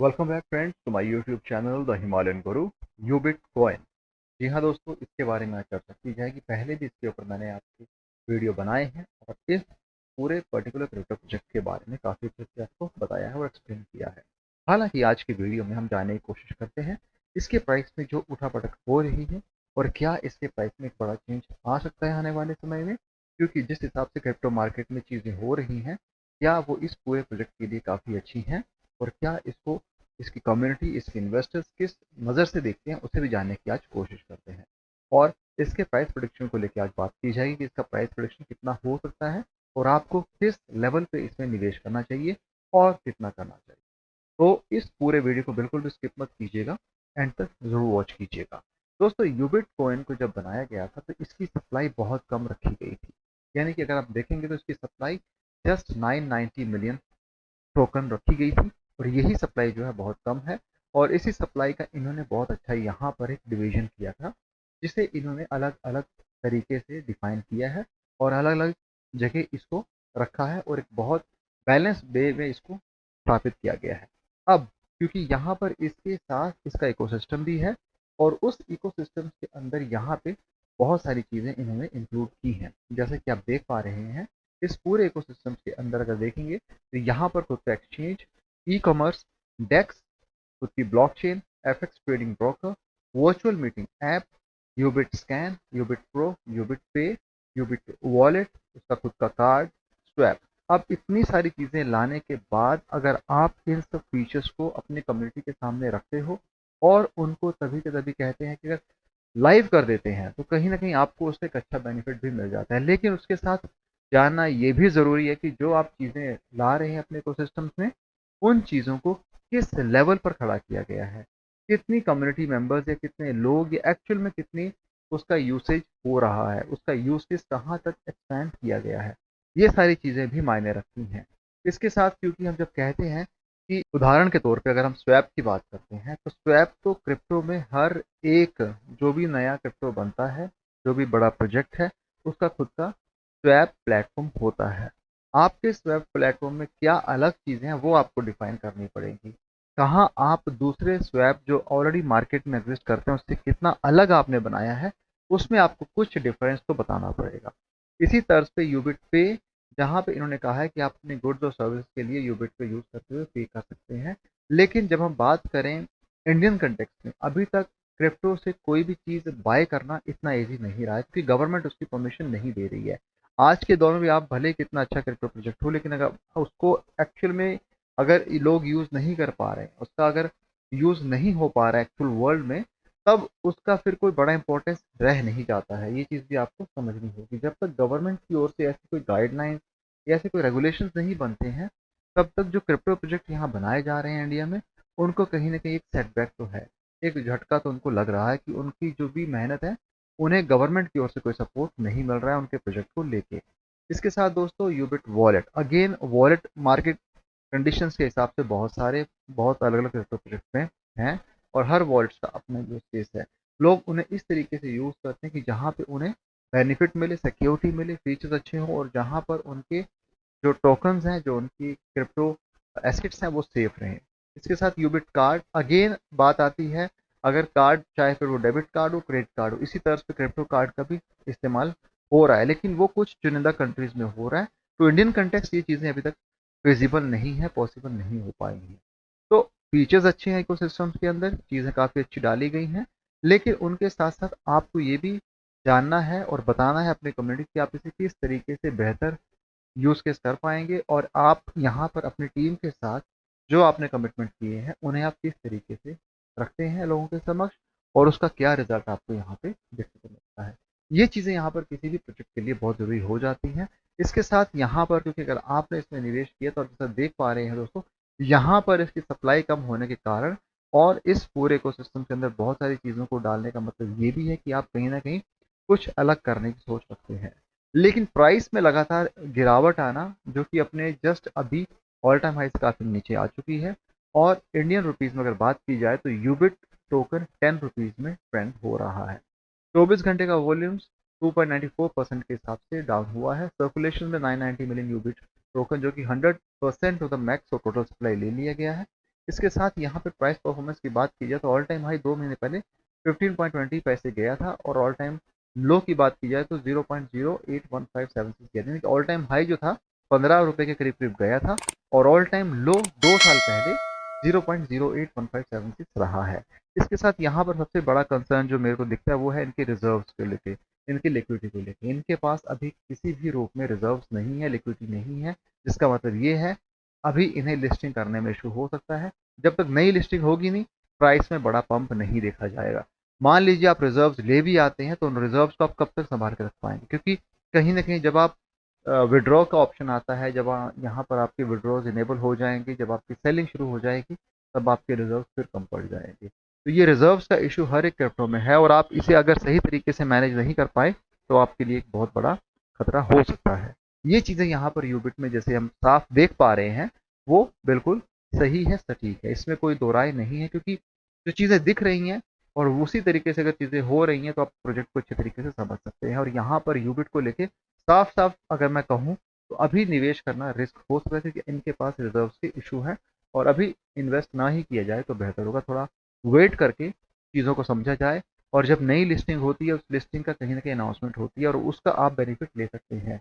Welcome back friends to my YouTube channel the Himalayan Guru यूबिट coin. जी हाँ दोस्तों, इसके बारे में चर्चा की जाएगी। पहले भी इसके ऊपर मैंने आपके वीडियो बनाए हैं और इस पूरे पर्टिकुलर क्रिप्टो प्रोजेक्ट के बारे में काफ़ी अच्छे से आपको बताया है और एक्सप्लेन किया है। हालांकि आज की वीडियो में हम जानने की कोशिश करते हैं इसके प्राइस में जो उठापटक हो रही है और क्या इसके प्राइस में एक बड़ा चेंज आ सकता है आने वाले समय में, क्योंकि जिस हिसाब से क्रिप्टो मार्केट में चीज़ें हो रही हैं क्या वो इस पूरे प्रोजेक्ट के लिए काफ़ी अच्छी हैं और क्या इसको इसकी कम्युनिटी, इसके इन्वेस्टर्स किस नज़र से देखते हैं, उसे भी जानने की आज कोशिश करते हैं। और इसके प्राइस प्रोडिक्शन को लेकर आज बात की जाएगी कि इसका प्राइस प्रोडिक्शन कितना हो सकता है और आपको किस लेवल पे इसमें निवेश करना चाहिए और कितना करना चाहिए। तो इस पूरे वीडियो को बिल्कुल भी स्किप मत कीजिएगा, एंड तक जरूर वॉच कीजिएगा। दोस्तों, यूबिट कॉइन को जब बनाया गया था तो इसकी सप्लाई बहुत कम रखी गई थी। यानी कि अगर आप देखेंगे तो इसकी सप्लाई जस्ट 990 मिलियन टोकन रखी गई थी और यही सप्लाई जो है बहुत कम है। और इसी सप्लाई का इन्होंने बहुत अच्छा यहाँ पर एक डिवीजन किया था, जिसे इन्होंने अलग अलग तरीके से डिफाइन किया है और अलग अलग जगह इसको रखा है और एक बहुत बैलेंस वे में इसको स्थापित किया गया है। अब क्योंकि यहाँ पर इसके साथ इसका इकोसिस्टम भी है और उस इकोसिस्टम के अंदर यहाँ पे बहुत सारी चीज़ें इन्होंने इंक्लूड की हैं, जैसे कि आप देख पा रहे हैं। इस पूरे इकोसिस्टम के अंदर अगर देखेंगे तो यहाँ पर खुद का एक्सचेंज, ई कॉमर्स, डेक्स, खुद की blockchain, FX trading broker, virtual meeting app, Ubit scan, Ubit pro, Ubit pay, Ubit wallet, उसका खुद का कार्ड, स्वैप। अब इतनी सारी चीज़ें लाने के बाद अगर आप इन सब फीचर्स को अपने कम्युनिटी के सामने रखते हो और उनको तभी के तभी कहते हैं कि अगर लाइव कर देते हैं तो कहीं ना कहीं आपको उससे एक अच्छा बेनिफिट भी मिल जाता है। लेकिन उसके साथ जानना ये भी ज़रूरी है कि जो आप चीज़ें ला रहे हैं अपने इकोसिस्टम्स में, उन चीज़ों को किस लेवल पर खड़ा किया गया है, कितनी कम्युनिटी मेंबर्स या कितने लोग या एक्चुअल में कितनी उसका यूसेज हो रहा है, उसका यूसेज कहाँ तक एक्सपैंड किया गया है, ये सारी चीज़ें भी मायने रखती हैं। इसके साथ क्योंकि हम जब कहते हैं कि उदाहरण के तौर पे अगर हम स्वैप की बात करते हैं तो स्वैप तो क्रिप्टो में हर एक जो भी नया क्रिप्टो बनता है, जो भी बड़ा प्रोजेक्ट है, उसका खुद का स्वैप प्लेटफॉर्म होता है। आपके स्वैप प्लेटफॉर्म में क्या अलग चीज़ें हैं वो आपको डिफाइन करनी पड़ेगी। कहाँ आप दूसरे स्वैप जो ऑलरेडी मार्केट में एग्जिस्ट करते हैं उससे कितना अलग आपने बनाया है, उसमें आपको कुछ डिफरेंस तो बताना पड़ेगा। इसी तर्ज पे यूबिट पे, जहाँ पे इन्होंने कहा है कि आप अपने गुड्स और सर्विस के लिए यूबिट पे यूज़ करते हुए पे कर सकते हैं। लेकिन जब हम बात करें इंडियन कंटेक्स्ट में, अभी तक क्रिप्टो से कोई भी चीज़ बाय करना इतना ईजी नहीं रहा है क्योंकि गवर्नमेंट उसकी परमिशन नहीं दे रही है। आज के दौर में भी आप भले कितना अच्छा क्रिप्टो प्रोजेक्ट हो, लेकिन अगर उसको एक्चुअल में अगर लोग यूज़ नहीं कर पा रहे हैं, उसका अगर यूज़ नहीं हो पा रहा है एक्चुअल वर्ल्ड में, तब उसका फिर कोई बड़ा इंपॉर्टेंस रह नहीं जाता है। ये चीज़ भी आपको समझनी होगी। जब तक गवर्नमेंट की ओर से ऐसी कोई गाइडलाइंस या ऐसे कोई रेगुलेशंस नहीं बनते हैं, तब तक जो क्रिप्टो प्रोजेक्ट यहाँ बनाए जा रहे हैं इंडिया में, उनको कहीं ना कहीं एक सेटबैक तो है, एक झटका तो उनको लग रहा है कि उनकी जो भी मेहनत है उन्हें गवर्नमेंट की ओर से कोई सपोर्ट नहीं मिल रहा है उनके प्रोजेक्ट को लेके। इसके साथ दोस्तों Ubit wallet, again wallet market conditions के हिसाब से बहुत अलग अलग क्रिप्टो प्रोजेक्ट में हैं और हर वॉलेट्स का अपना यूज केस है। लोग उन्हें इस तरीके से यूज़ करते हैं कि जहाँ पे उन्हें बेनिफिट मिले, सिक्योरिटी मिले, फीचर्स अच्छे हों और जहाँ पर उनके जो टोकन्स हैं, जो उनकी क्रिप्टो एसेट्स हैं, वो सेफ रहें। इसके साथ यूबिट कार्ड, अगेन बात आती है, अगर कार्ड चाहे फिर वो डेबिट कार्ड हो, क्रेडिट कार्ड हो, इसी तरह से क्रिप्टो कार्ड का भी इस्तेमाल हो रहा है, लेकिन वो कुछ चुनिंदा कंट्रीज में हो रहा है। तो इंडियन कंटेक्स्ट ये चीज़ें अभी तक फिजिबल नहीं है, पॉसिबल नहीं हो पाई हैं। तो फीचर्स अच्छे हैं इकोसिस्टम्स के अंदर, चीज़ें काफ़ी अच्छी डाली गई हैं, लेकिन उनके साथ साथ आपको ये भी जानना है और बताना है अपने कम्युनिटी कि आप इसे किस तरीके से बेहतर यूज़ केस कर पाएंगे और आप यहाँ पर अपनी टीम के साथ जो आपने कमिटमेंट किए हैं उन्हें आप किस तरीके से रखते हैं लोगों के समक्ष और उसका क्या रिजल्ट आपको यहाँ पे देखने को मिलता है। ये चीज़ें यहाँ पर किसी भी प्रोजेक्ट के लिए बहुत ज़रूरी हो जाती हैं। इसके साथ यहाँ पर क्योंकि अगर आपने इसमें निवेश किया तो जैसा देख पा रहे हैं दोस्तों, यहाँ पर इसकी सप्लाई कम होने के कारण और इस पूरे इकोसिस्टम के अंदर बहुत सारी चीज़ों को डालने का मतलब ये भी है कि आप कहीं ना कहीं कुछ अलग करने की सोच रखते हैं। लेकिन प्राइस में लगातार गिरावट आना, जो कि अपने जस्ट अभी ऑल टाइम हाई से काफ़ी नीचे आ चुकी है, और इंडियन रुपीज़ में अगर बात की जाए तो यूबिट टोकन 10 रुपीज़ में ट्रेंड हो रहा है। 24 घंटे का वॉल्यूम्स 2.94% के हिसाब से डाउन हुआ है। सर्कुलेशन में 990 मिलियन यूबिट टोकन, जो कि 100% ऑफ द मैक्स और टोटल सप्लाई ले लिया गया है। इसके साथ यहाँ पे प्राइस परफॉर्मेंस की बात की जाए तो ऑल टाइम हाई 2 महीने पहले 15.20 पैसे गया था और ऑल टाइम लो की बात की जाए तो 0.081576 गया, यानी कि ऑल टाइम हाई जो था 15 रुपए के करीब करीब गया था और ऑल टाइम लो 2 साल पहले 0.081576 रहा है। इसके साथ यहाँ पर सबसे बड़ा कंसर्न जो मेरे को दिखता है वो है इनके रिजर्व्स को लेके, इनकी लिक्विडिटी को लेके। इनके पास अभी किसी भी रूप में रिजर्व्स नहीं है, लिक्विडिटी नहीं है, जिसका मतलब ये है अभी इन्हें लिस्टिंग करने में इशू हो सकता है। जब तक नई लिस्टिंग होगी नहीं, प्राइस में बड़ा पंप नहीं देखा जाएगा। मान लीजिए आप रिजर्व्स ले भी आते हैं तो उन रिजर्व्स को आप कब तक संभाल के रख पाएंगे, क्योंकि कहीं ना कहीं जब आप विड्रॉ का ऑप्शन आता है, जब यहाँ पर आपके विड्रॉज इनेबल हो जाएंगे, जब आपकी सेलिंग शुरू हो जाएगी, तब आपके रिजर्व फिर कम पड़ जाएंगे। तो ये रिजर्व्स का इशू हर एक क्रिप्टो में है और आप इसे अगर सही तरीके से मैनेज नहीं कर पाए तो आपके लिए एक बहुत बड़ा खतरा हो सकता है। ये चीज़ें यहाँ पर यूबिट में जैसे हम साफ देख पा रहे हैं वो बिल्कुल सही है, सटीक है, इसमें कोई दो राय नहीं है, क्योंकि जो चीज़ें दिख रही हैं और उसी तरीके से अगर चीज़ें हो रही हैं तो आप प्रोजेक्ट को अच्छे तरीके से समझ सकते हैं। और यहाँ पर यूबिट को लेके साफ साफ अगर मैं कहूँ तो अभी निवेश करना रिस्क हो सकता है, क्योंकि इनके पास रिजर्व के इशू है और अभी इन्वेस्ट ना ही किया जाए तो बेहतर होगा। थोड़ा वेट करके चीज़ों को समझा जाए और जब नई लिस्टिंग होती है उस लिस्टिंग का कहीं ना कहीं अनाउंसमेंट होती है और उसका आप बेनिफिट ले सकते हैं।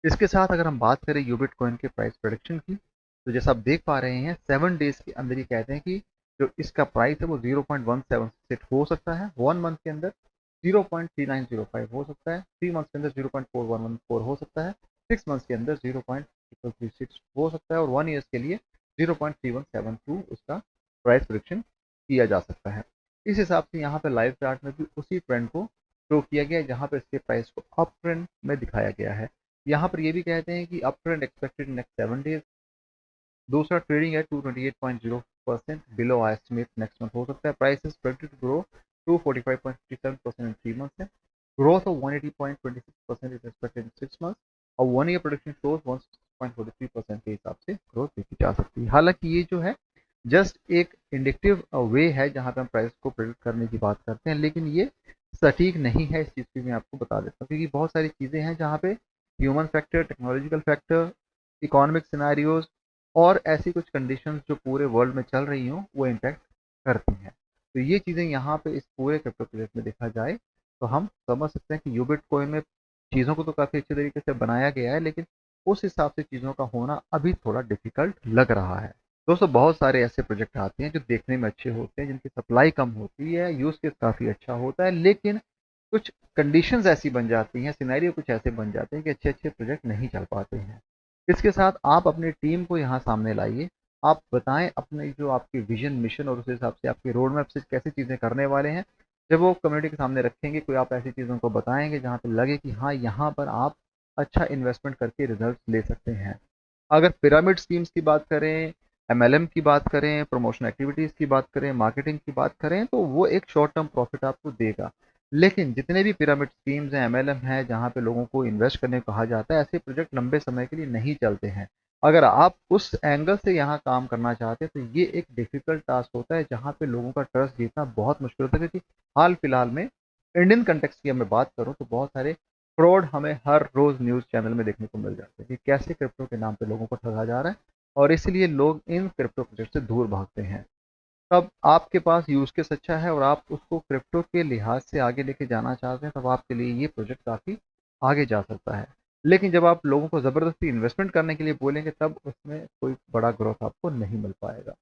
इसके साथ अगर हम बात करें यूबिट कॉइन के प्राइस प्रोडिक्शन की, तो जैसा आप देख पा रहे हैं 7 डेज के अंदर ही कहते हैं कि जो इसका प्राइस है वो 0.176 हो सकता है, 1 मंथ के अंदर 0.3905 हो सकता है, 3 मंथ के अंदर 0.4114 हो सकता है, 6 मंथ्स के अंदर 0.36 हो सकता है और 1 ईयर्स के लिए 0.3172 उसका प्राइस प्रोडिक्शन किया जा सकता है। इस हिसाब से यहाँ पे लाइव चार्ट में भी उसी ट्रेंड को शो किया गया है जहाँ पे इसके प्राइस को अप ट्रेंड में दिखाया गया है। यहाँ पर ये भी कहते हैं कि up trend expected next 7 days. दूसरा ट्रेडिंग है 228.0% बिलो एस्टिमेट नेक्स्ट मंथ हो सकता है। Price is expected to grow 245.57% in 3 months है। Growth of 180.26% is expected in 6 months और 1 ईयर प्रोडक्शन शोज 1.43% के हिसाब से ग्रोथ देखी जा सकती है। हालांकि ये जो है जस्ट एक इंडिकेटिव वे है जहां पे हम प्राइस को प्रेडिक्ट करने की बात करते हैं, लेकिन ये सटीक नहीं है। इस चीज़ की मैं आपको बता देता हूँ, क्योंकि बहुत सारी चीज़ें हैं जहाँ पे human factor, technological factor, economic scenarios और ऐसी कुछ कंडीशंस जो पूरे वर्ल्ड में चल रही हों वो इम्पैक्ट करती हैं। तो ये चीज़ें यहाँ पे इस पूरे क्रिप्टो प्रोजेक्ट में देखा जाए तो हम समझ सकते हैं कि यूबिट कॉइन में चीज़ों को तो काफ़ी अच्छे तरीके से बनाया गया है, लेकिन उस हिसाब से चीज़ों का होना अभी थोड़ा डिफिकल्ट लग रहा है। दोस्तों बहुत सारे ऐसे प्रोजेक्ट आते हैं जो देखने में अच्छे होते हैं, जिनकी सप्लाई कम होती है, यूज़ केस काफ़ी अच्छा होता है, लेकिन कुछ कंडीशंस ऐसी बन जाती हैं, सिनेरियो कुछ ऐसे बन जाते हैं कि अच्छे अच्छे प्रोजेक्ट नहीं चल पाते हैं। इसके साथ आप अपनी टीम को यहाँ सामने लाइए, आप बताएं अपने जो आपकी विजन, मिशन और उस हिसाब से आपके रोड मैप से कैसी चीज़ें करने वाले हैं। जब वो कम्युनिटी के सामने रखेंगे, कोई आप ऐसी चीज़ों को बताएंगे जहाँ पे लगे कि हाँ यहाँ पर आप अच्छा इन्वेस्टमेंट करके रिजल्ट ले सकते हैं। अगर पिरामिड स्कीम्स की बात करें, एमएलएम की बात करें, प्रमोशन एक्टिविटीज़ की बात करें, मार्केटिंग की बात करें, तो वो एक शॉर्ट टर्म प्रॉफिट आपको देगा। लेकिन जितने भी पिरामिड स्कीम्स हैं, एमएलएम है, जहाँ पे लोगों को इन्वेस्ट करने को कहा जाता है, ऐसे प्रोजेक्ट लंबे समय के लिए नहीं चलते हैं। अगर आप उस एंगल से यहाँ काम करना चाहते हैं तो ये एक डिफिकल्ट टास्क होता है, जहाँ पे लोगों का ट्रस्ट जीतना बहुत मुश्किल होता है, क्योंकि हाल फिलहाल में इंडियन कंटेक्स्ट की मैं बात करूँ तो बहुत सारे फ्रॉड हमें हर रोज न्यूज़ चैनल में देखने को मिल जाते हैं कि कैसे क्रिप्टो के नाम पे लोगों को ठगा जा रहा है और इसलिए लोग इन क्रिप्टो प्रोजेक्ट से दूर भागते हैं। तब आपके पास यूज़ केस अच्छा है और आप उसको क्रिप्टो के लिहाज से आगे लेके जाना चाहते हैं, तब आपके लिए ये प्रोजेक्ट काफ़ी आगे जा सकता है। लेकिन जब आप लोगों को ज़बरदस्ती इन्वेस्टमेंट करने के लिए बोलेंगे तब उसमें कोई बड़ा ग्रोथ आपको नहीं मिल पाएगा।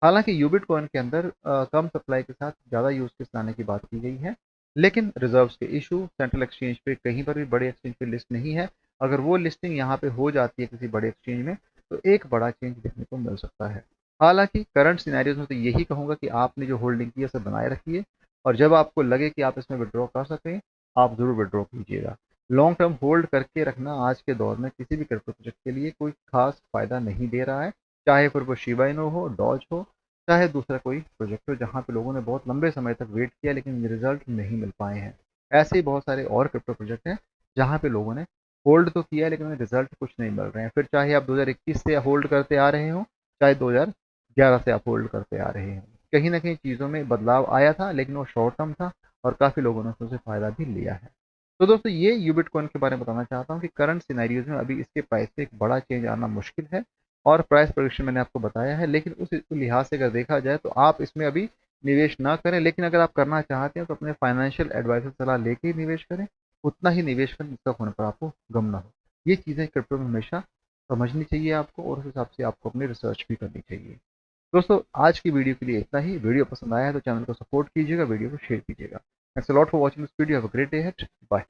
हालांकि यूबिट कॉइन के अंदर कम सप्लाई के साथ ज़्यादा यूज़ केस लाने की बात की गई है, लेकिन रिजर्व्स के इशू सेंट्रल एक्सचेंज पे कहीं पर भी बड़े एक्सचेंज पे लिस्ट नहीं है। अगर वो लिस्टिंग यहाँ पे हो जाती है किसी बड़े एक्सचेंज में तो एक बड़ा चेंज देखने को मिल सकता है। हालांकि करंट सिनेरियोज में तो यही कहूँगा कि आपने जो होल्डिंग की है उसे बनाए रखिए और जब आपको लगे कि आप इसमें विड्रॉ कर सकें, आप ज़रूर विड्रॉ कीजिएगा। लॉन्ग टर्म होल्ड करके रखना आज के दौर में किसी भी क्रिप्टो प्रोजेक्ट के लिए कोई खास फ़ायदा नहीं दे रहा है, चाहे फिर वो शिबा इनो हो, डॉज हो, चाहे दूसरा कोई प्रोजेक्ट हो जहाँ पे लोगों ने बहुत लंबे समय तक वेट किया लेकिन रिजल्ट नहीं मिल पाए हैं। ऐसे ही बहुत सारे और क्रिप्टो प्रोजेक्ट हैं जहाँ पे लोगों ने होल्ड तो किया है लेकिन उन्हें रिजल्ट कुछ नहीं मिल रहे हैं। फिर चाहे आप 2021 से होल्ड करते आ रहे हो, चाहे 2011 से आप होल्ड करते आ रहे हैं, कहीं ना कहीं चीज़ों में बदलाव आया था लेकिन वो शॉर्ट टर्म था और काफ़ी लोगों ने उससे फ़ायदा भी लिया है। तो दोस्तों ये यूबिट कॉइन के बारे में बताना चाहता हूँ कि करंट सिनेरियोज में अभी इसके प्राइस से एक बड़ा चेंज आना मुश्किल है और प्राइस प्रेडिक्शन मैंने आपको बताया है। लेकिन उस लिहाज से अगर देखा जाए तो आप इसमें अभी निवेश ना करें, लेकिन अगर आप करना चाहते हैं तो अपने फाइनेंशियल एडवाइजर सलाह लेके ही निवेश करें, उतना ही निवेश करें जिसका होने पर आपको गम ना हो। ये चीज़ें क्रिप्टो में हमेशा समझनी चाहिए आपको, और उस हिसाब से आपको अपनी रिसर्च भी करनी चाहिए। दोस्तों आज की वीडियो के लिए इतना ही। वीडियो पसंद आया है तो चैनल को सपोर्ट कीजिएगा, वीडियो को शेयर कीजिएगा। Thanks a lot for watching this video. Have a great day ahead. Bye.